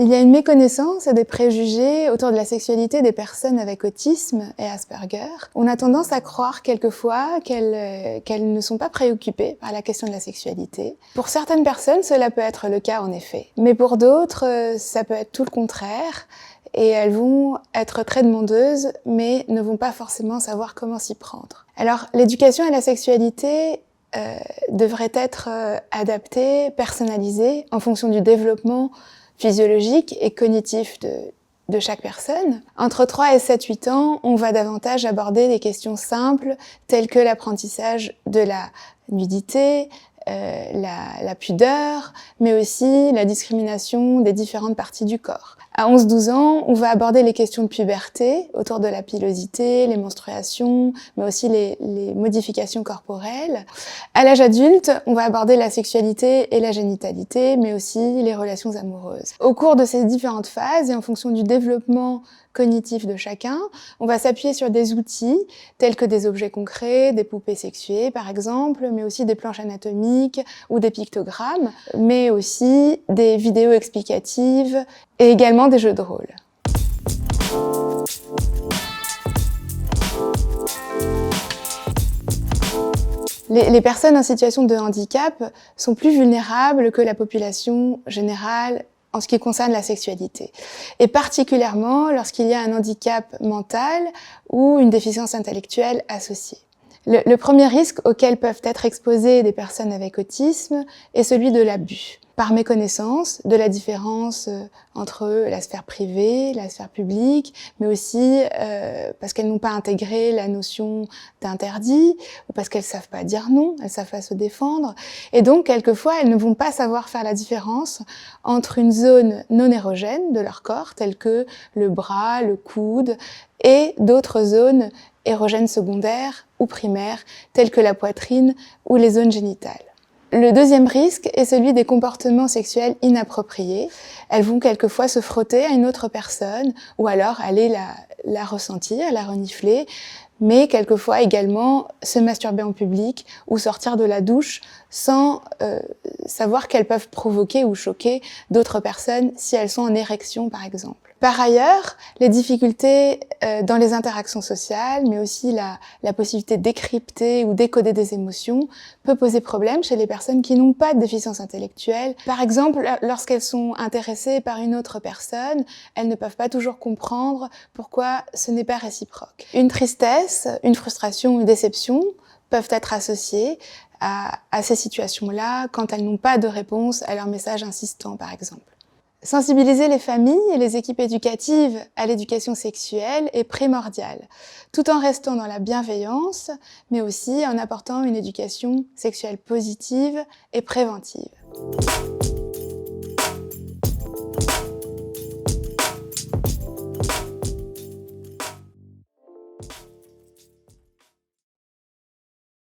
Il y a une méconnaissance et des préjugés autour de la sexualité des personnes avec autisme et Asperger. On a tendance à croire quelquefois qu'elles ne sont pas préoccupées par la question de la sexualité. Pour certaines personnes, cela peut être le cas en effet. Mais pour d'autres, ça peut être tout le contraire. Et elles vont être très demandeuses, mais ne vont pas forcément savoir comment s'y prendre. Alors, l'éducation à la sexualité devrait être adaptée, personnalisée, en fonction du développement physiologique et cognitif de chaque personne. Entre 3 et 7-8 ans, on va davantage aborder des questions simples, telles que l'apprentissage de la nudité, la pudeur, mais aussi la discrimination des différentes parties du corps. À 11-12 ans, on va aborder les questions de puberté, autour de la pilosité, les menstruations, mais aussi les modifications corporelles. À l'âge adulte, on va aborder la sexualité et la génitalité, mais aussi les relations amoureuses. Au cours de ces différentes phases, et en fonction du développement cognitif de chacun, on va s'appuyer sur des outils tels que des objets concrets, des poupées sexuées par exemple, mais aussi des planches anatomiques ou des pictogrammes, mais aussi des vidéos explicatives et également des jeux de rôle. Les personnes en situation de handicap sont plus vulnérables que la population générale en ce qui concerne la sexualité, et particulièrement lorsqu'il y a un handicap mental ou une déficience intellectuelle associée. Le premier risque auquel peuvent être exposées des personnes avec autisme est celui de l'abus, par méconnaissance de la différence entre la sphère privée, la sphère publique, mais aussi parce qu'elles n'ont pas intégré la notion d'interdit, ou parce qu'elles savent pas dire non, elles savent pas se défendre, et donc quelquefois elles ne vont pas savoir faire la différence entre une zone non érogène de leur corps, telle que le bras, le coude, et d'autres zones érogènes secondaires ou primaires, telles que la poitrine ou les zones génitales. Le deuxième risque est celui des comportements sexuels inappropriés. Elles vont quelquefois se frotter à une autre personne ou alors aller la ressentir, la renifler, mais quelquefois également se masturber en public ou sortir de la douche sans savoir qu'elles peuvent provoquer ou choquer d'autres personnes si elles sont en érection par exemple. Par ailleurs, les difficultés dans les interactions sociales, mais aussi la possibilité de décrypter ou décoder des émotions, peut poser problème chez les personnes qui n'ont pas de déficience intellectuelle. Par exemple, lorsqu'elles sont intéressées par une autre personne, elles ne peuvent pas toujours comprendre pourquoi ce n'est pas réciproque. Une tristesse, une frustration, une déception peuvent être associées à ces situations-là quand elles n'ont pas de réponse à leurs messages insistants, par exemple. Sensibiliser les familles et les équipes éducatives à l'éducation sexuelle est primordial, tout en restant dans la bienveillance, mais aussi en apportant une éducation sexuelle positive et préventive.